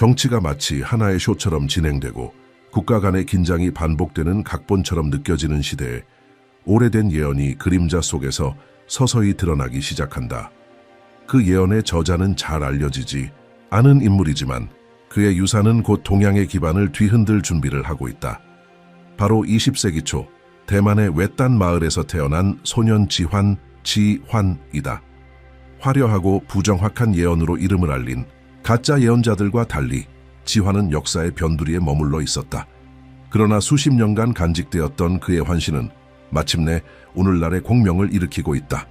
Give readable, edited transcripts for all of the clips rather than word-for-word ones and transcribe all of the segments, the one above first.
정치가 마치 하나의 쇼처럼 진행되고 국가 간의 긴장이 반복되는 각본처럼 느껴지는 시대에 오래된 예언이 그림자 속에서 서서히 드러나기 시작한다. 그 예언의 저자는 잘 알려지지 않은 인물이지만 그의 유산은 곧 동양의 기반을 뒤흔들 준비를 하고 있다. 바로 20세기 초 대만의 외딴 마을에서 태어난 소년 지환이다. 화려하고 부정확한 예언으로 이름을 알린 가짜 예언자들과 달리 지환은 역사의 변두리에 머물러 있었다. 그러나 수십 년간 간직되었던 그의 환신은 마침내 오늘날의 공명을 일으키고 있다.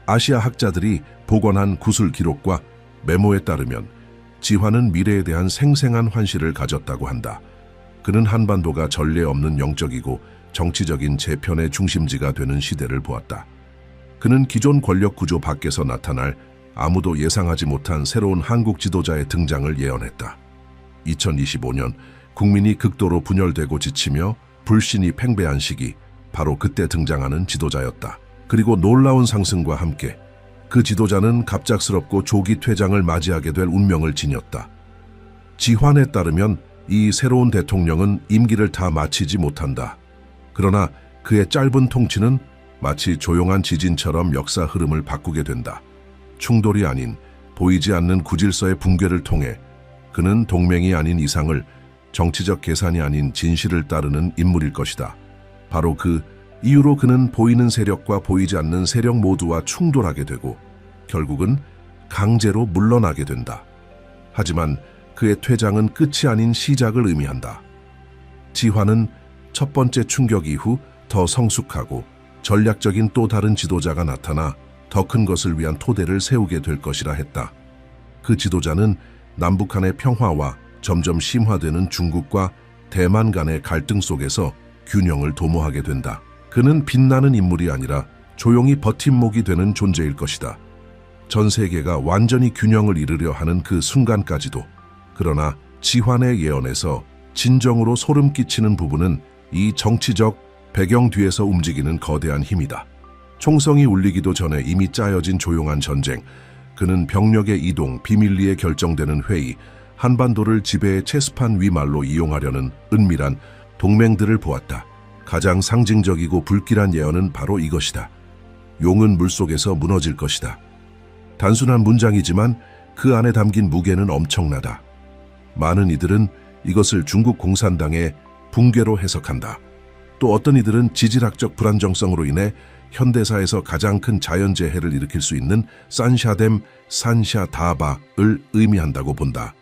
아시아 학자들이 복원한 구술 기록과 메모에 따르면 지환은 미래에 대한 생생한 환시를 가졌다고 한다. 그는 한반도가 전례 없는 영적이고 정치적인 재편의 중심지가 되는 시대를 보았다. 그는 기존 권력 구조 밖에서 나타날 아무도 예상하지 못한 새로운 한국 지도자의 등장을 예언했다. 2025년 국민이 극도로 분열되고 지치며 불신이 팽배한 시기, 바로 그때 등장하는 지도자였다. 그리고 놀라운 상승과 함께 그 지도자는 갑작스럽고 조기 퇴장을 맞이하게 될 운명을 지녔다. 지환에 따르면 이 새로운 대통령은 임기를 다 마치지 못한다. 그러나 그의 짧은 통치는 마치 조용한 지진처럼 역사 흐름을 바꾸게 된다. 충돌이 아닌 보이지 않는 구질서의 붕괴를 통해 그는 동맹이 아닌 이상을, 정치적 계산이 아닌 진실을 따르는 인물일 것이다. 바로 그 이유로 그는 보이는 세력과 보이지 않는 세력 모두와 충돌하게 되고 결국은 강제로 물러나게 된다. 하지만 그의 퇴장은 끝이 아닌 시작을 의미한다. 지환은 첫 번째 충격 이후 더 성숙하고 전략적인 또 다른 지도자가 나타나 더 큰 것을 위한 토대를 세우게 될 것이라 했다. 그 지도자는 남북한의 평화와 점점 심화되는 중국과 대만 간의 갈등 속에서 균형을 도모하게 된다. 그는 빛나는 인물이 아니라 조용히 버팀목이 되는 존재일 것이다. 전 세계가 완전히 균형을 이루려 하는 그 순간까지도. 그러나 지환의 예언에서 진정으로 소름 끼치는 부분은 이 정치적 배경 뒤에서 움직이는 거대한 힘이다. 총성이 울리기도 전에 이미 짜여진 조용한 전쟁, 그는 병력의 이동, 비밀리에 결정되는 회의, 한반도를 지배의 체스판 위말로 이용하려는 은밀한 동맹들을 보았다. 가장 상징적이고 불길한 예언은 바로 이것이다. 용은 물속에서 무너질 것이다. 단순한 문장이지만 그 안에 담긴 무게는 엄청나다. 많은 이들은 이것을 중국 공산당의 붕괴로 해석한다. 또 어떤 이들은 지질학적 불안정성으로 인해 현대사에서 가장 큰 자연재해를 일으킬 수 있는 산샤다바를 의미한다고 본다.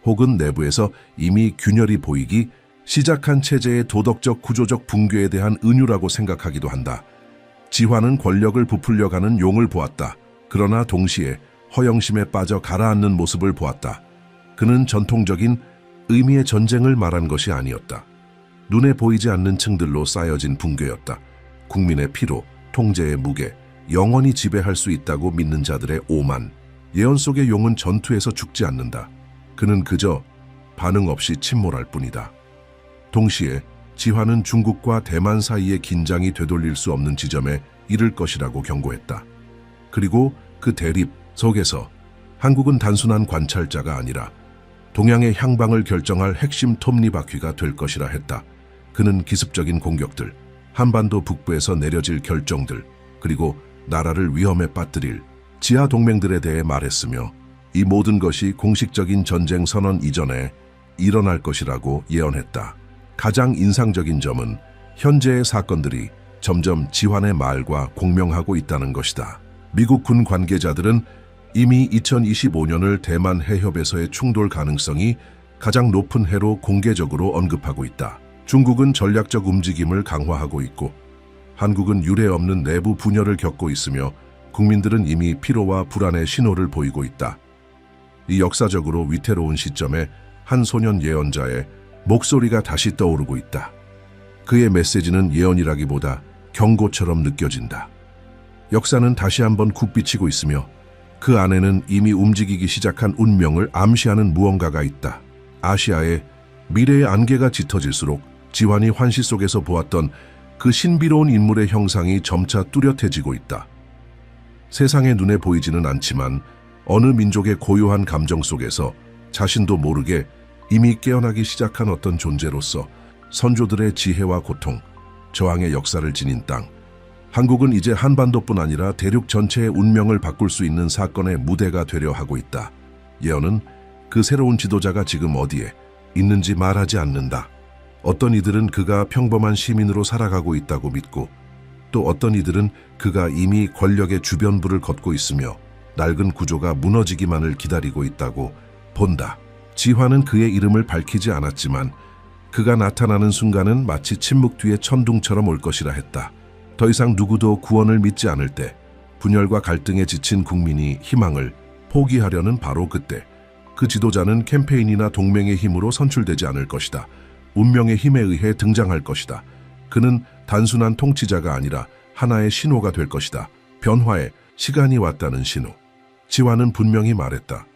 혹은 내부에서 이미 균열이 보이기 시작한 체제의 도덕적 구조적 붕괴에 대한 은유라고 생각하기도 한다. 지환은 권력을 부풀려가는 용을 보았다. 그러나 동시에 허영심에 빠져 가라앉는 모습을 보았다. 그는 전통적인 의미의 전쟁을 말한 것이 아니었다. 눈에 보이지 않는 층들로 쌓여진 붕괴였다. 국민의 피로, 통제의 무게, 영원히 지배할 수 있다고 믿는 자들의 오만. 예언 속의 용은 전투에서 죽지 않는다. 그는 그저 반응 없이 침몰할 뿐이다. 동시에 지환은 중국과 대만 사이의 긴장이 되돌릴 수 없는 지점에 이를 것이라고 경고했다. 그리고 그 대립 속에서 한국은 단순한 관찰자가 아니라 동양의 향방을 결정할 핵심 톱니바퀴가 될 것이라 했다. 그는 기습적인 공격들, 한반도 북부에서 내려질 결정들, 그리고 나라를 위험에 빠뜨릴 지하 동맹들에 대해 말했으며 이 모든 것이 공식적인 전쟁 선언 이전에 일어날 것이라고 예언했다. 가장 인상적인 점은 현재의 사건들이 점점 지환의 말과 공명하고 있다는 것이다. 미국 군 관계자들은 이미 2025년을 대만 해협에서의 충돌 가능성이 가장 높은 해로 공개적으로 언급하고 있다. 중국은 전략적 움직임을 강화하고 있고 한국은 유례없는 내부 분열을 겪고 있으며 국민들은 이미 피로와 불안의 신호를 보이고 있다. 이 역사적으로 위태로운 시점에 한 소년 예언자의 목소리가 다시 떠오르고 있다. 그의 메시지는 예언이라기보다 경고처럼 느껴진다. 역사는 다시 한번 굽비치고 있으며 그 안에는 이미 움직이기 시작한 운명을 암시하는 무언가가 있다. 아시아의 미래의 안개가 짙어질수록 지환이 환시 속에서 보았던 그 신비로운 인물의 형상이 점차 뚜렷해지고 있다. 세상의 눈에 보이지는 않지만 어느 민족의 고요한 감정 속에서 자신도 모르게 이미 깨어나기 시작한 어떤 존재로서 선조들의 지혜와 고통, 저항의 역사를 지닌 땅. 한국은 이제 한반도뿐 아니라 대륙 전체의 운명을 바꿀 수 있는 사건의 무대가 되려 하고 있다. 예언은 그 새로운 지도자가 지금 어디에 있는지 말하지 않는다. 어떤 이들은 그가 평범한 시민으로 살아가고 있다고 믿고, 또 어떤 이들은 그가 이미 권력의 주변부를 걷고 있으며 낡은 구조가 무너지기만을 기다리고 있다고 본다. 지화는 그의 이름을 밝히지 않았지만 그가 나타나는 순간은 마치 침묵 뒤에 천둥처럼 올 것이라 했다. 더 이상 누구도 구원을 믿지 않을 때, 분열과 갈등에 지친 국민이 희망을 포기하려는 바로 그때, 그 지도자는 캠페인이나 동맹의 힘으로 선출되지 않을 것이다. 운명의 힘에 의해 등장할 것이다. 그는 단순한 통치자가 아니라 하나의 신호가 될 것이다. 변화의 시간이 왔다는 신호. 지화는 분명히 말했다.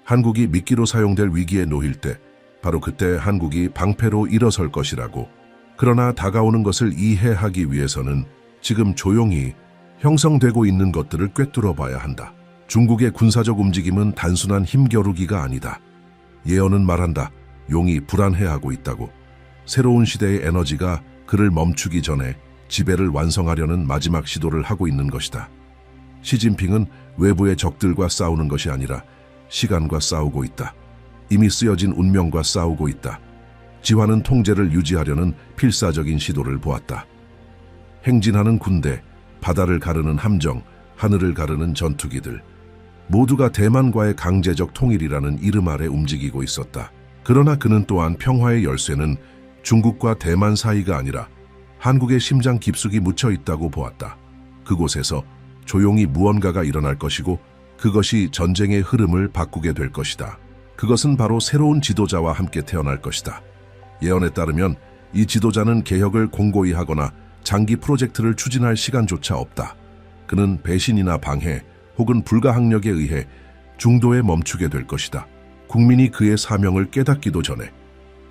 한국이 미끼로 사용될 위기에 놓일 때, 바로 그때 한국이 방패로 일어설 것이라고. 그러나 다가오는 것을 이해하기 위해서는 지금 조용히 형성되고 있는 것들을 꿰뚫어 봐야 한다. 중국의 군사적 움직임은 단순한 힘겨루기가 아니다. 예언은 말한다. 용이 불안해하고 있다고. 새로운 시대의 에너지가 그를 멈추기 전에 지배를 완성하려는 마지막 시도를 하고 있는 것이다. 시진핑은 외부의 적들과 싸우는 것이 아니라 시간과 싸우고 있다. 이미 쓰여진 운명과 싸우고 있다. 지화는 통제를 유지하려는 필사적인 시도를 보았다. 행진하는 군대, 바다를 가르는 함정, 하늘을 가르는 전투기들, 모두가 대만과의 강제적 통일이라는 이름 아래 움직이고 있었다. 그러나 그는 또한 평화의 열쇠는 중국과 대만 사이가 아니라 한국의 심장 깊숙이 묻혀 있다고 보았다. 그곳에서 조용히 무언가가 일어날 것이고 그것이 전쟁의 흐름을 바꾸게 될 것이다. 그것은 바로 새로운 지도자와 함께 태어날 것이다. 예언에 따르면 이 지도자는 개혁을 공고히 하거나 장기 프로젝트를 추진할 시간조차 없다. 그는 배신이나 방해 혹은 불가항력에 의해 중도에 멈추게 될 것이다. 국민이 그의 사명을 깨닫기도 전에.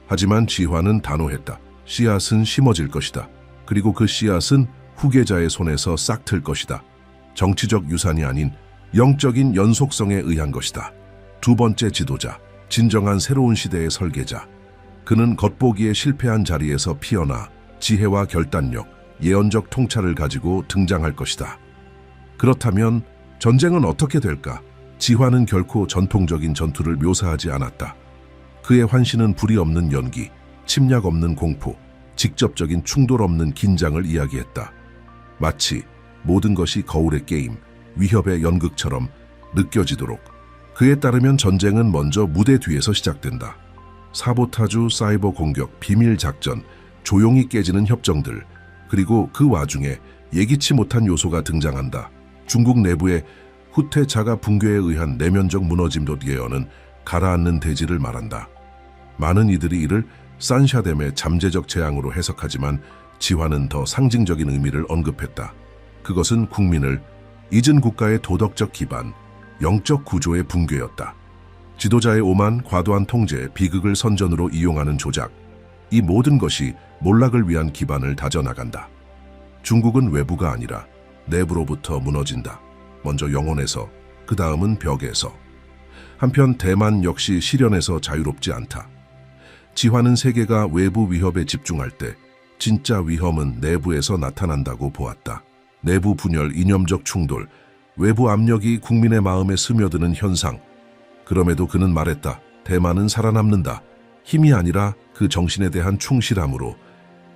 하지만 지화는 단호했다. 씨앗은 심어질 것이다. 그리고 그 씨앗은 후계자의 손에서 싹틀 것이다. 정치적 유산이 아닌 영적인 연속성에 의한 것이다. 두 번째 지도자, 진정한 새로운 시대의 설계자. 그는 겉보기에 실패한 자리에서 피어나 지혜와 결단력, 예언적 통찰을 가지고 등장할 것이다. 그렇다면 전쟁은 어떻게 될까? 지화는 결코 전통적인 전투를 묘사하지 않았다. 그의 환시는 불이 없는 연기, 침략 없는 공포, 직접적인 충돌 없는 긴장을 이야기했다. 마치 모든 것이 거울의 게임, 위협의 연극처럼 느껴지도록. 그에 따르면 전쟁은 먼저 무대 뒤에서 시작된다. 사보타주, 사이버 공격, 비밀 작전, 조용히 깨지는 협정들, 그리고 그 와중에 예기치 못한 요소가 등장한다. 중국 내부의 후퇴 자가 붕괴에 의한 내면적 무너짐도 예언은 가라앉는 대지를 말한다. 많은 이들이 이를 산샤댐의 잠재적 재앙으로 해석하지만 지화는 더 상징적인 의미를 언급했다. 그것은 국민을 잊은 국가의 도덕적 기반, 영적 구조의 붕괴였다. 지도자의 오만, 과도한 통제, 비극을 선전으로 이용하는 조작, 이 모든 것이 몰락을 위한 기반을 다져나간다. 중국은 외부가 아니라 내부로부터 무너진다. 먼저 영혼에서, 그 다음은 벽에서. 한편 대만 역시 시련에서 자유롭지 않다. 지화는 세계가 외부 위협에 집중할 때 진짜 위험은 내부에서 나타난다고 보았다. 내부 분열, 이념적 충돌, 외부 압력이 국민의 마음에 스며드는 현상. 그럼에도 그는 말했다. 대만은 살아남는다. 힘이 아니라 그 정신에 대한 충실함으로.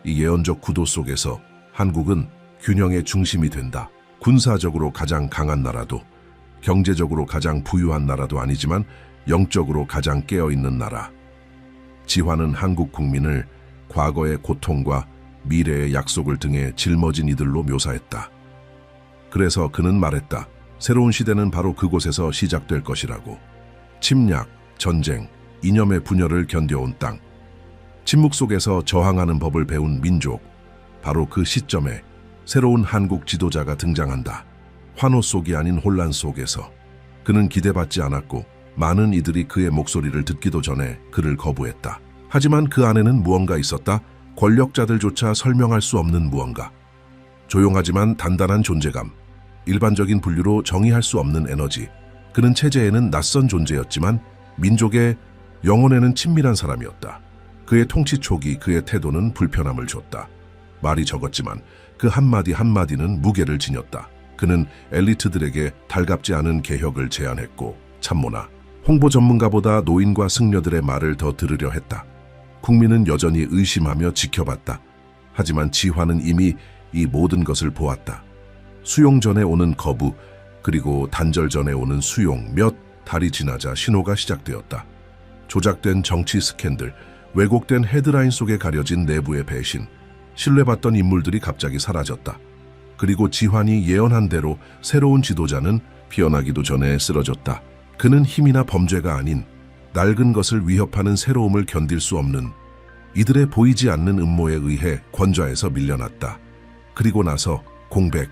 이 예언적 구도 속에서 한국은 균형의 중심이 된다. 군사적으로 가장 강한 나라도, 경제적으로 가장 부유한 나라도 아니지만 영적으로 가장 깨어있는 나라. 지화는 한국 국민을 과거의 고통과 미래의 약속을 등에 짊어진 이들로 묘사했다. 그래서 그는 말했다. 새로운 시대는 바로 그곳에서 시작될 것이라고. 침략, 전쟁, 이념의 분열을 견뎌온 땅. 침묵 속에서 저항하는 법을 배운 민족. 바로 그 시점에 새로운 한국 지도자가 등장한다. 환호 속이 아닌 혼란 속에서. 그는 기대받지 않았고 많은 이들이 그의 목소리를 듣기도 전에 그를 거부했다. 하지만 그 안에는 무언가 있었다. 권력자들조차 설명할 수 없는 무언가. 조용하지만 단단한 존재감. 일반적인 분류로 정의할 수 없는 에너지. 그는 체제에는 낯선 존재였지만 민족의 영혼에는 친밀한 사람이었다. 그의 통치 초기 그의 태도는 불편함을 줬다. 말이 적었지만 그 한마디 한마디는 무게를 지녔다. 그는 엘리트들에게 달갑지 않은 개혁을 제안했고 참모나 홍보 전문가보다 노인과 승려들의 말을 더 들으려 했다. 국민은 여전히 의심하며 지켜봤다. 하지만 지화는 이미 이 모든 것을 보았다. 수용 전에 오는 거부, 그리고 단절 전에 오는 수용, 몇 달이 지나자 신호가 시작되었다. 조작된 정치 스캔들, 왜곡된 헤드라인 속에 가려진 내부의 배신, 신뢰받던 인물들이 갑자기 사라졌다. 그리고 지환이 예언한 대로 새로운 지도자는 피어나기도 전에 쓰러졌다. 그는 힘이나 범죄가 아닌 낡은 것을 위협하는 새로움을 견딜 수 없는 이들의 보이지 않는 음모에 의해 권좌에서 밀려났다. 그리고 나서 공백,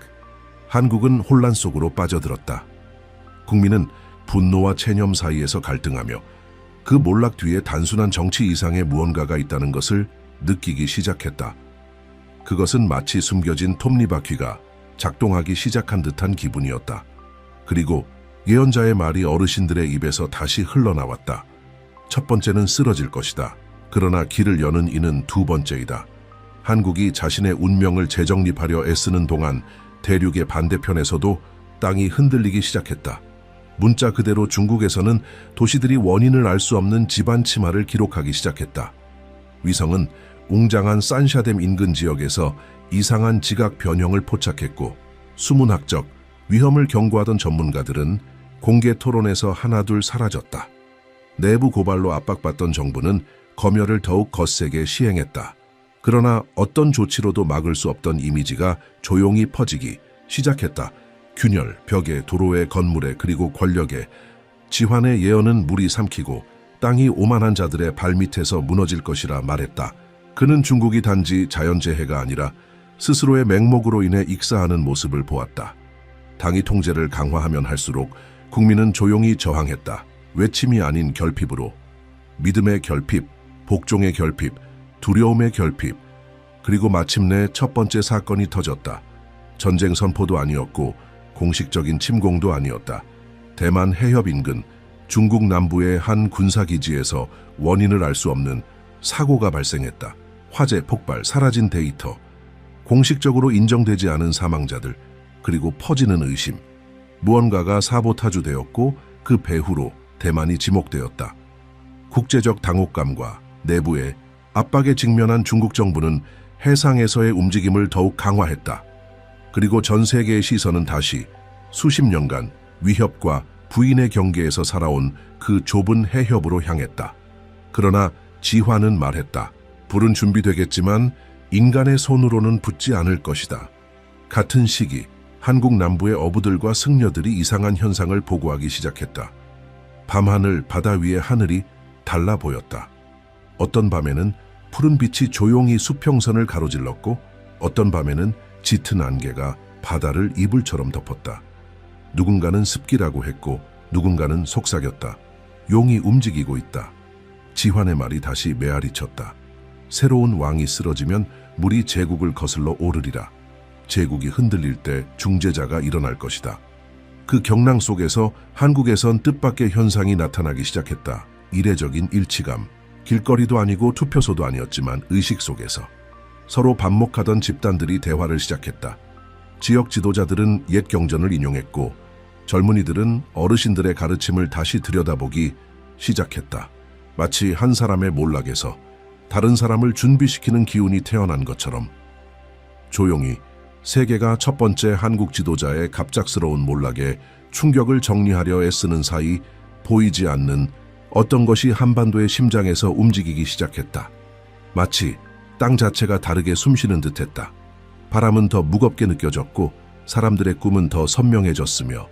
한국은 혼란 속으로 빠져들었다. 국민은 분노와 체념 사이에서 갈등하며 그 몰락 뒤에 단순한 정치 이상의 무언가가 있다는 것을 느끼기 시작했다. 그것은 마치 숨겨진 톱니바퀴가 작동하기 시작한 듯한 기분이었다. 그리고 예언자의 말이 어르신들의 입에서 다시 흘러나왔다. 첫 번째는 쓰러질 것이다. 그러나 길을 여는 이는 두 번째이다. 한국이 자신의 운명을 재정립하려 애쓰는 동안 대륙의 반대편에서도 땅이 흔들리기 시작했다. 문자 그대로 중국에서는 도시들이 원인을 알 수 없는 지반 침하를 기록하기 시작했다. 위성은 웅장한 산샤댐 인근 지역에서 이상한 지각 변형을 포착했고 수문학적 위험을 경고하던 전문가들은 공개 토론에서 하나둘 사라졌다. 내부 고발로 압박받던 정부는 검열을 더욱 거세게 시행했다. 그러나 어떤 조치로도 막을 수 없던 이미지가 조용히 퍼지기 시작했다. 균열, 벽에, 도로에, 건물에, 그리고 권력에 지환의 예언은 물이 삼키고 땅이 오만한 자들의 발밑에서 무너질 것이라 말했다. 그는 중국이 단지 자연재해가 아니라 스스로의 맹목으로 인해 익사하는 모습을 보았다. 당이 통제를 강화하면 할수록 국민은 조용히 저항했다. 외침이 아닌 결핍으로. 믿음의 결핍, 복종의 결핍, 두려움의 결핍. 그리고 마침내 첫 번째 사건이 터졌다. 전쟁 선포도 아니었고 공식적인 침공도 아니었다. 대만 해협 인근 중국 남부의 한 군사기지에서 원인을 알 수 없는 사고가 발생했다. 화재, 폭발, 사라진 데이터, 공식적으로 인정되지 않은 사망자들, 그리고 퍼지는 의심. 무언가가 사보타주되었고 그 배후로 대만이 지목되었다. 국제적 당혹감과 내부의 압박에 직면한 중국 정부는 해상에서의 움직임을 더욱 강화했다. 그리고 전 세계의 시선은 다시 수십 년간 위협과 부인의 경계에서 살아온 그 좁은 해협으로 향했다. 그러나 지화는 말했다. 불은 준비되겠지만 인간의 손으로는 붙지 않을 것이다. 같은 시기 한국 남부의 어부들과 승려들이 이상한 현상을 보고하기 시작했다. 밤하늘, 바다 위의 하늘이 달라 보였다. 어떤 밤에는 푸른 빛이 조용히 수평선을 가로질렀고 어떤 밤에는 짙은 안개가 바다를 이불처럼 덮었다. 누군가는 습기라고 했고 누군가는 속삭였다. 용이 움직이고 있다. 지환의 말이 다시 메아리 쳤다. 새로운 왕이 쓰러지면 물이 제국을 거슬러 오르리라. 제국이 흔들릴 때 중재자가 일어날 것이다. 그 경랑 속에서 한국에선 뜻밖의 현상이 나타나기 시작했다. 이례적인 일치감. 길거리도 아니고 투표소도 아니었지만 의식 속에서 서로 반목하던 집단들이 대화를 시작했다. 지역 지도자들은 옛 경전을 인용했고 젊은이들은 어르신들의 가르침을 다시 들여다보기 시작했다. 마치 한 사람의 몰락에서 다른 사람을 준비시키는 기운이 태어난 것처럼. 조용히 세계가 첫 번째 한국 지도자의 갑작스러운 몰락에 충격을 정리하려 애쓰는 사이 보이지 않는 어떤 것이 한반도의 심장에서 움직이기 시작했다. 마치 땅 자체가 다르게 숨쉬는 듯했다. 바람은 더 무겁게 느껴졌고 사람들의 꿈은 더 선명해졌으며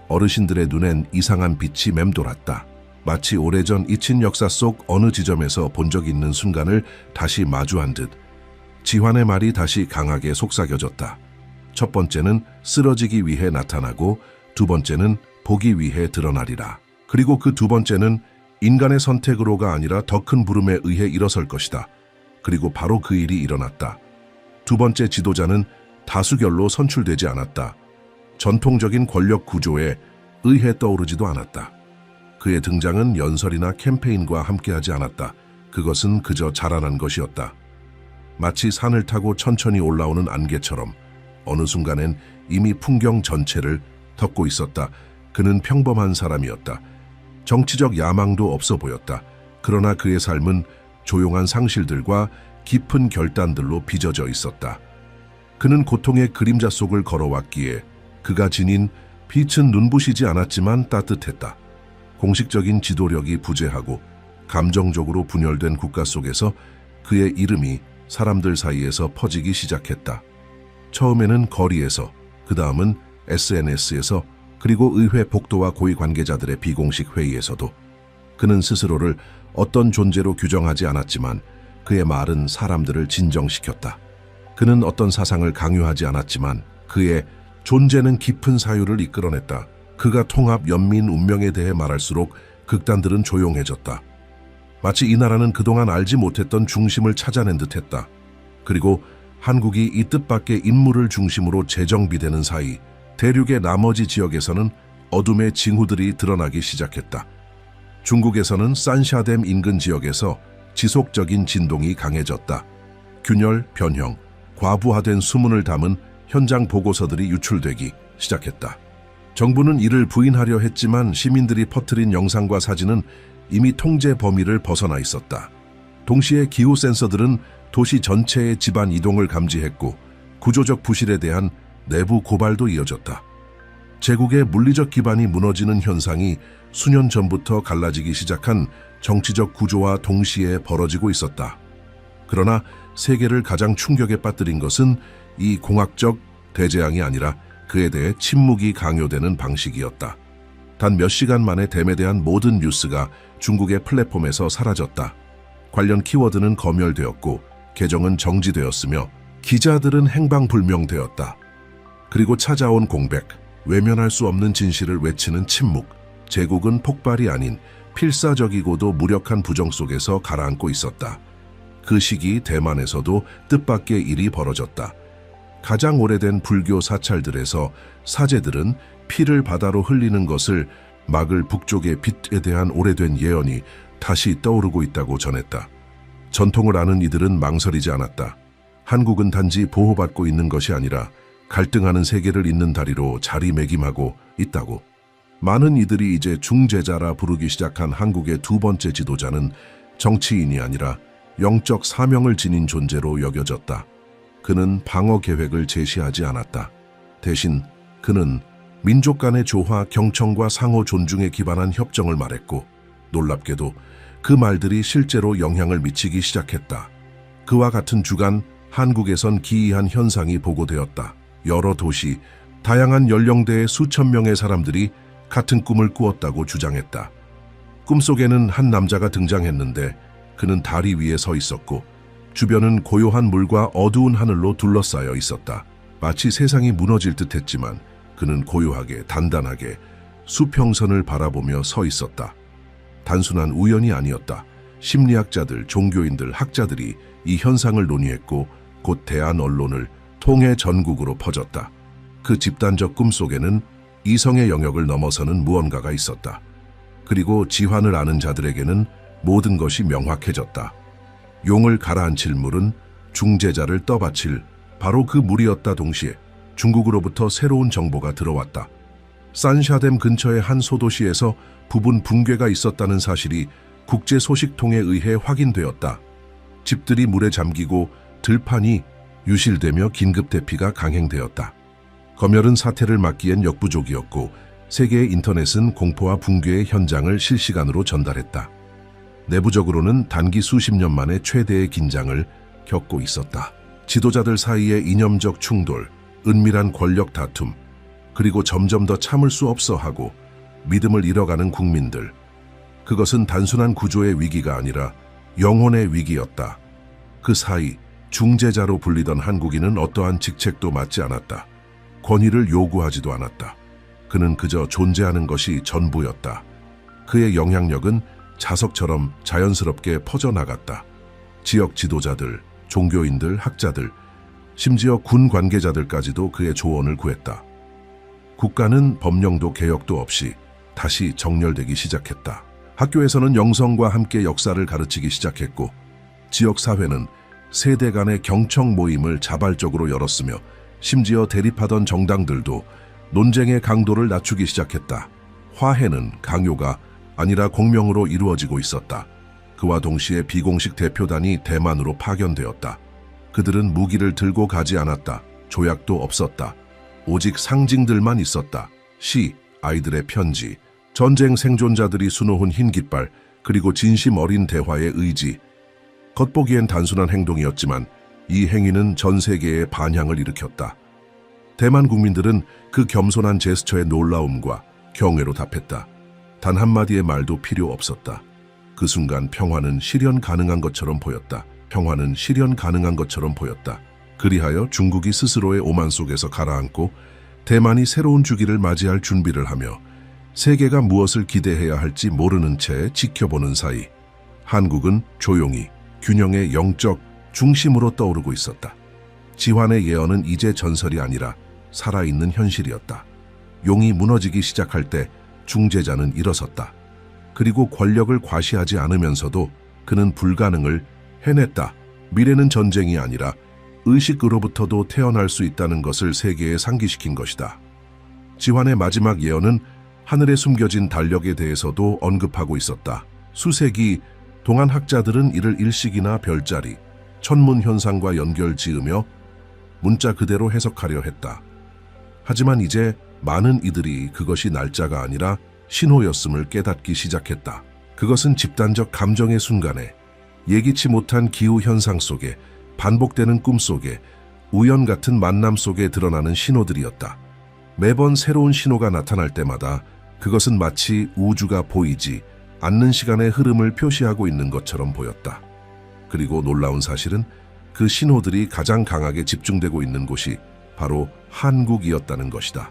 어르신들의 눈엔 이상한 빛이 맴돌았다. 마치 오래전 잊힌 역사 속 어느 지점에서 본 적 있는 순간을 다시 마주한 듯 지환의 말이 다시 강하게 속삭여졌다. 첫 번째는 쓰러지기 위해 나타나고 두 번째는 보기 위해 드러나리라. 그리고 그 두 번째는 인간의 선택으로가 아니라 더 큰 부름에 의해 일어설 것이다. 그리고 바로 그 일이 일어났다. 두 번째 지도자는 다수결로 선출되지 않았다. 전통적인 권력 구조에 의해 떠오르지도 않았다. 그의 등장은 연설이나 캠페인과 함께하지 않았다. 그것은 그저 자라난 것이었다. 마치 산을 타고 천천히 올라오는 안개처럼 어느 순간엔 이미 풍경 전체를 덮고 있었다. 그는 평범한 사람이었다. 정치적 야망도 없어 보였다. 그러나 그의 삶은 조용한 상실들과 깊은 결단들로 빚어져 있었다. 그는 고통의 그림자 속을 걸어왔기에 그가 지닌 빛은 눈부시지 않았지만 따뜻했다. 공식적인 지도력이 부재하고 감정적으로 분열된 국가 속에서 그의 이름이 사람들 사이에서 퍼지기 시작했다. 처음에는 거리에서, 그 다음은 SNS에서, 그리고 의회 복도와 고위 관계자들의 비공식 회의에서도. 그는 스스로를 어떤 존재로 규정하지 않았지만 그의 말은 사람들을 진정시켰다. 그는 어떤 사상을 강요하지 않았지만 그의 존재는 깊은 사유를 이끌어냈다. 그가 통합, 연민, 운명에 대해 말할수록 극단들은 조용해졌다. 마치 이 나라는 그동안 알지 못했던 중심을 찾아낸 듯했다. 그리고 한국이 이 뜻밖의 인물을 중심으로 재정비되는 사이 대륙의 나머지 지역에서는 어둠의 징후들이 드러나기 시작했다. 중국에서는 산샤댐 인근 지역에서 지속적인 진동이 강해졌다. 균열, 변형, 과부하된 수문을 담은 현장 보고서들이 유출되기 시작했다. 정부는 이를 부인하려 했지만 시민들이 퍼뜨린 영상과 사진은 이미 통제 범위를 벗어나 있었다. 동시에 기후 센서들은 도시 전체의 집안 이동을 감지했고 구조적 부실에 대한 내부 고발도 이어졌다. 제국의 물리적 기반이 무너지는 현상이 수년 전부터 갈라지기 시작한 정치적 구조와 동시에 벌어지고 있었다. 그러나 세계를 가장 충격에 빠뜨린 것은 이 공학적 대재앙이 아니라 그에 대해 침묵이 강요되는 방식이었다. 단 몇 시간 만에 댐에 대한 모든 뉴스가 중국의 플랫폼에서 사라졌다. 관련 키워드는 검열되었고 계정은 정지되었으며 기자들은 행방불명되었다. 그리고 찾아온 공백, 외면할 수 없는 진실을 외치는 침묵. 제국은 폭발이 아닌 필사적이고도 무력한 부정 속에서 가라앉고 있었다. 그 시기 대만에서도 뜻밖의 일이 벌어졌다. 가장 오래된 불교 사찰들에서 사제들은 피를 바다로 흘리는 것을 막을 북쪽의 빛에 대한 오래된 예언이 다시 떠오르고 있다고 전했다. 전통을 아는 이들은 망설이지 않았다. 한국은 단지 보호받고 있는 것이 아니라 갈등하는 세계를 잇는 다리로 자리매김하고 있다고. 많은 이들이 이제 중재자라 부르기 시작한 한국의 두 번째 지도자는 정치인이 아니라 영적 사명을 지닌 존재로 여겨졌다. 그는 방어 계획을 제시하지 않았다. 대신 그는 민족 간의 조화, 경청과 상호 존중에 기반한 협정을 말했고 놀랍게도 그 말들이 실제로 영향을 미치기 시작했다. 그와 같은 주간 한국에선 기이한 현상이 보고되었다. 여러 도시, 다양한 연령대의 수천 명의 사람들이 같은 꿈을 꾸었다고 주장했다. 꿈속에는 한 남자가 등장했는데 그는 다리 위에 서 있었고 주변은 고요한 물과 어두운 하늘로 둘러싸여 있었다. 마치 세상이 무너질 듯했지만 그는 고요하게 단단하게 수평선을 바라보며 서 있었다. 단순한 우연이 아니었다. 심리학자들, 종교인들, 학자들이 이 현상을 논의했고 곧 대한 언론을 통해 전국으로 퍼졌다. 그 집단적 꿈속에는 이성의 영역을 넘어서는 무언가가 있었다. 그리고 지환을 아는 자들에게는 모든 것이 명확해졌다. 용을 가라앉힐 물은 중재자를 떠받칠 바로 그 물이었다. 동시에 중국으로부터 새로운 정보가 들어왔다. 산샤댐 근처의 한 소도시에서 부분 붕괴가 있었다는 사실이 국제 소식통에 의해 확인되었다. 집들이 물에 잠기고 들판이 유실되며 긴급 대피가 강행되었다. 검열은 사태를 막기엔 역부족이었고 세계의 인터넷은 공포와 붕괴의 현장을 실시간으로 전달했다. 내부적으로는 단기 수십 년 만에 최대의 긴장을 겪고 있었다. 지도자들 사이의 이념적 충돌, 은밀한 권력 다툼, 그리고 점점 더 참을 수 없어 하고 믿음을 잃어가는 국민들. 그것은 단순한 구조의 위기가 아니라 영혼의 위기였다. 그 사이 중재자로 불리던 한국인은 어떠한 직책도 맡지 않았다. 권위를 요구하지도 않았다. 그는 그저 존재하는 것이 전부였다. 그의 영향력은 자석처럼 자연스럽게 퍼져나갔다. 지역 지도자들, 종교인들, 학자들, 심지어 군 관계자들까지도 그의 조언을 구했다. 국가는 법령도 개혁도 없이 다시 정렬되기 시작했다. 학교에서는 영성과 함께 역사를 가르치기 시작했고 지역사회는 세대 간의 경청 모임을 자발적으로 열었으며 심지어 대립하던 정당들도 논쟁의 강도를 낮추기 시작했다. 화해는 강요가 아니라 공명으로 이루어지고 있었다. 그와 동시에 비공식 대표단이 대만으로 파견되었다. 그들은 무기를 들고 가지 않았다. 조약도 없었다. 오직 상징들만 있었다. 시, 아이들의 편지, 전쟁 생존자들이 수놓은 흰 깃발, 그리고 진심 어린 대화의 의지. 겉보기엔 단순한 행동이었지만 이 행위는 전 세계에 반향을 일으켰다. 대만 국민들은 그 겸손한 제스처에 놀라움과 경외로 답했다. 단 한마디의 말도 필요 없었다. 그 순간 평화는 실현 가능한 것처럼 보였다. 평화는 실현 가능한 것처럼 보였다. 그리하여 중국이 스스로의 오만 속에서 가라앉고 대만이 새로운 주기를 맞이할 준비를 하며 세계가 무엇을 기대해야 할지 모르는 채 지켜보는 사이 한국은 조용히 균형의 영적 중심으로 떠오르고 있었다. 지환의 예언은 이제 전설이 아니라 살아있는 현실이었다. 용이 무너지기 시작할 때 중재자는 일어섰다. 그리고 권력을 과시하지 않으면서도 그는 불가능을 해냈다. 미래는 전쟁이 아니라 의식으로부터도 태어날 수 있다는 것을 세계에 상기시킨 것이다. 지환의 마지막 예언은 하늘에 숨겨진 달력에 대해서도 언급하고 있었다. 수세기 동안 학자들은 이를 일식이나 별자리, 천문 현상과 연결 지으며 문자 그대로 해석하려 했다. 하지만 이제 많은 이들이 그것이 날짜가 아니라 신호였음을 깨닫기 시작했다. 그것은 집단적 감정의 순간에, 예기치 못한 기후 현상 속에, 반복되는 꿈 속에, 우연 같은 만남 속에 드러나는 신호들이었다. 매번 새로운 신호가 나타날 때마다 그것은 마치 우주가 보이지 않는 시간의 흐름을 표시하고 있는 것처럼 보였다. 그리고 놀라운 사실은 그 신호들이 가장 강하게 집중되고 있는 곳이 바로 한국이었다는 것이다.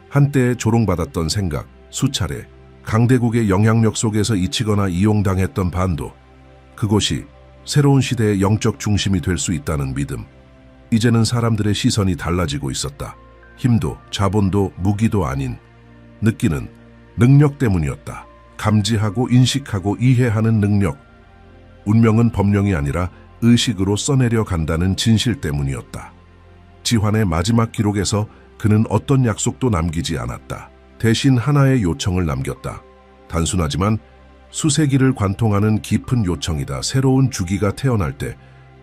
한때 조롱받았던 생각, 수차례 강대국의 영향력 속에서 잊히거나 이용당했던 반도, 그곳이 새로운 시대의 영적 중심이 될 수 있다는 믿음. 이제는 사람들의 시선이 달라지고 있었다. 힘도 자본도 무기도 아닌 느끼는 능력 때문이었다. 감지하고 인식하고 이해하는 능력. 운명은 법령이 아니라 의식으로 써내려 간다는 진실 때문이었다. 지환의 마지막 기록에서 그는 어떤 약속도 남기지 않았다. 대신 하나의 요청을 남겼다. 단순하지만 수세기를 관통하는 깊은 요청이다. 새로운 주기가 태어날 때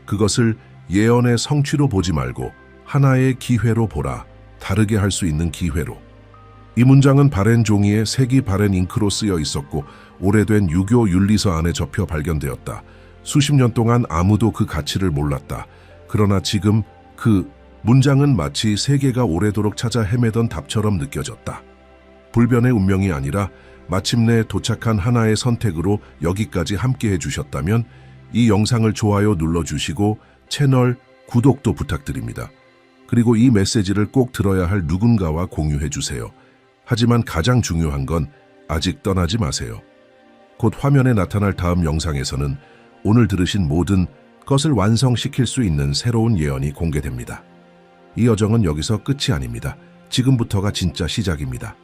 그것을 예언의 성취로 보지 말고 하나의 기회로 보라. 다르게 할 수 있는 기회로. 이 문장은 바렌 종이에 색이 바렌 잉크로 쓰여 있었고 오래된 유교 윤리서 안에 접혀 발견되었다. 수십 년 동안 아무도 그 가치를 몰랐다. 그러나 지금 그 문장은 마치 세계가 오래도록 찾아 헤매던 답처럼 느껴졌다. 불변의 운명이 아니라 마침내 도착한 하나의 선택으로 여기까지 함께 해주셨다면 이 영상을 좋아요 눌러주시고 채널 구독도 부탁드립니다. 그리고 이 메시지를 꼭 들어야 할 누군가와 공유해주세요. 하지만 가장 중요한 건 아직 떠나지 마세요. 곧 화면에 나타날 다음 영상에서는 오늘 들으신 모든 것을 완성시킬 수 있는 새로운 예언이 공개됩니다. 이 여정은 여기서 끝이 아닙니다. 지금부터가 진짜 시작입니다.